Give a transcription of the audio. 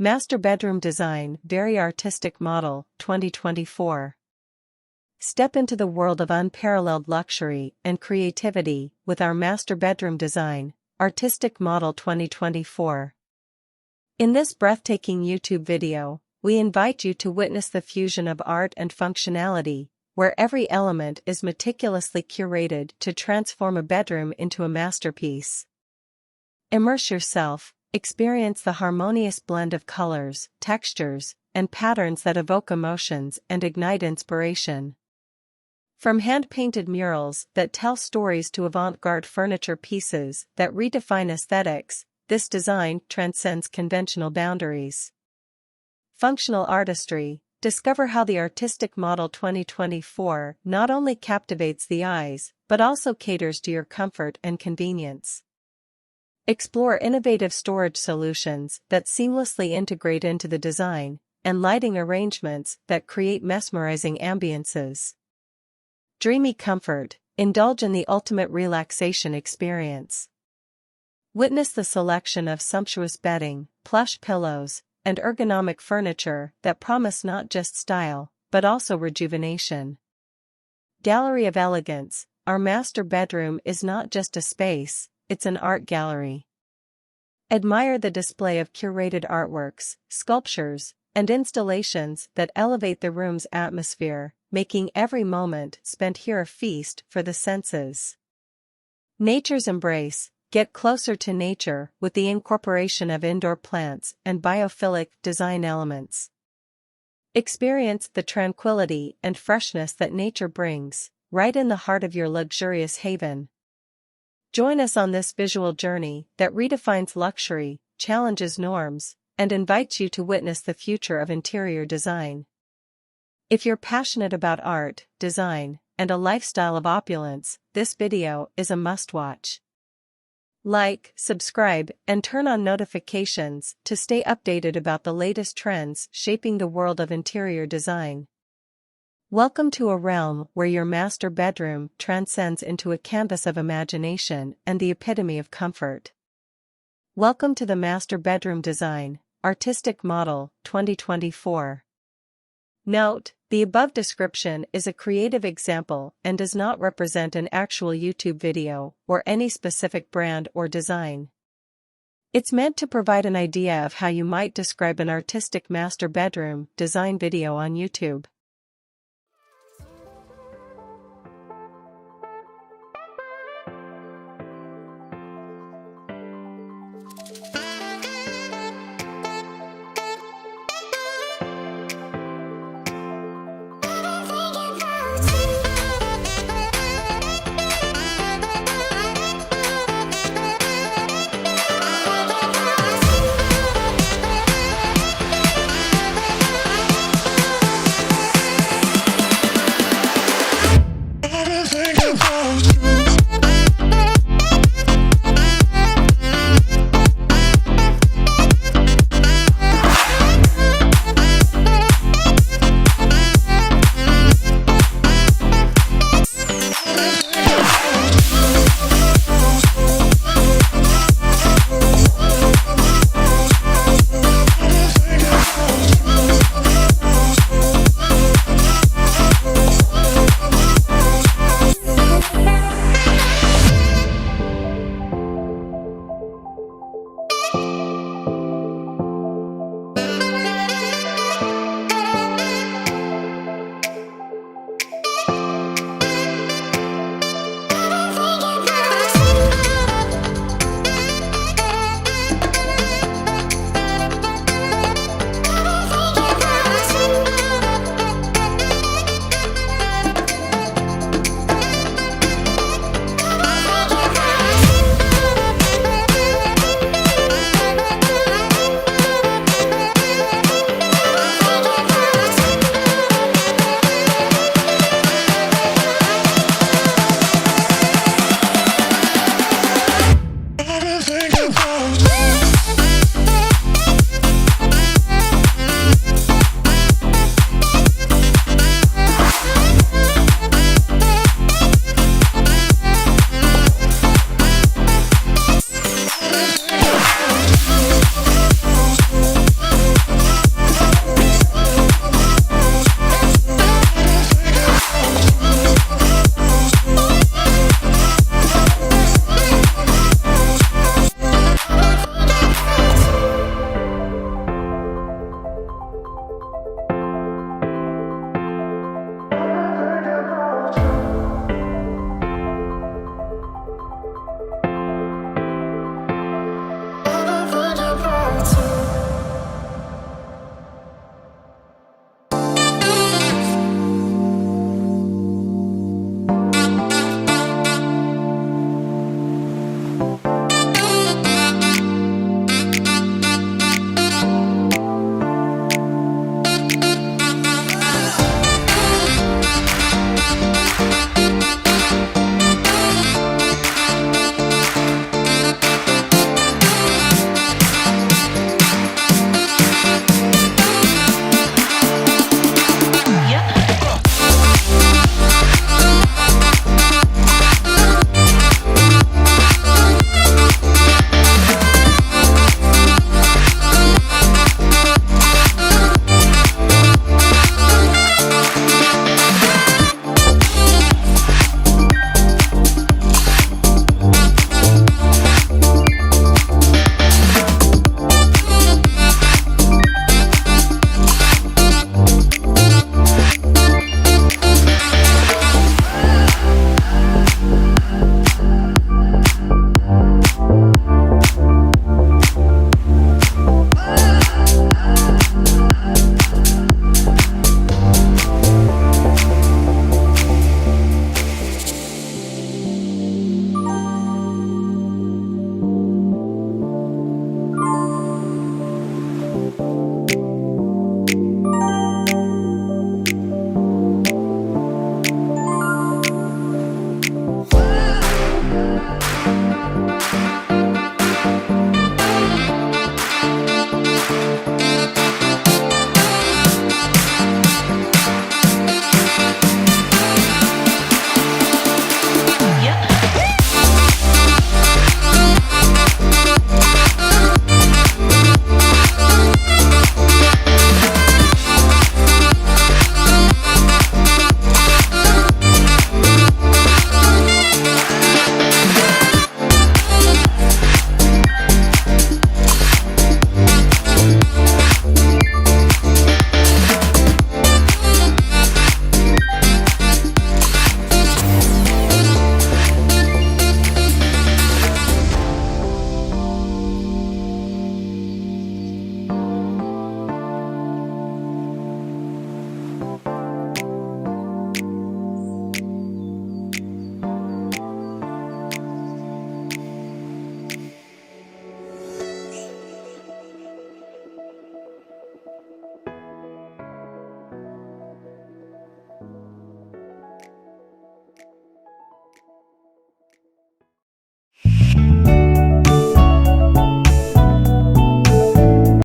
Master Bedroom Design, Very Artistic Model, 2024. Step into the world of unparalleled luxury and creativity with our Master Bedroom Design, Artistic Model 2024. In this breathtaking YouTube video, we invite you to witness the fusion of art and functionality, where every element is meticulously curated to transform a bedroom into a masterpiece. Immerse yourself. Experience the harmonious blend of colors, textures, and patterns that evoke emotions and ignite inspiration. From hand-painted murals that tell stories to avant-garde furniture pieces that redefine aesthetics, this design transcends conventional boundaries. Functional artistry. Discover how the Artistic Model 2024 not only captivates the eyes, but also caters to your comfort and convenience. Explore innovative storage solutions that seamlessly integrate into the design, and lighting arrangements that create mesmerizing ambiances. Dreamy comfort. Indulge in the ultimate relaxation experience. Witness the selection of sumptuous bedding, plush pillows, and ergonomic furniture that promise not just style, but also rejuvenation. Gallery of Elegance. Our master bedroom is not just a space, it's an art gallery. Admire the display of curated artworks, sculptures, and installations that elevate the room's atmosphere, making every moment spent here a feast for the senses. Nature's embrace. Get closer to nature with the incorporation of indoor plants and biophilic design elements. Experience the tranquility and freshness that nature brings, right in the heart of your luxurious haven. Join us on this visual journey that redefines luxury, challenges norms, and invites you to witness the future of interior design. If you're passionate about art, design, and a lifestyle of opulence, this video is a must-watch. Like, subscribe, and turn on notifications to stay updated about the latest trends shaping the world of interior design. Welcome to a realm where your master bedroom transcends into a canvas of imagination and the epitome of comfort. Welcome to the Master Bedroom Design, Artistic Model, 2024. Note: the above description is a creative example and does not represent an actual YouTube video or any specific brand or design. It's meant to provide an idea of how you might describe an artistic master bedroom design video on YouTube.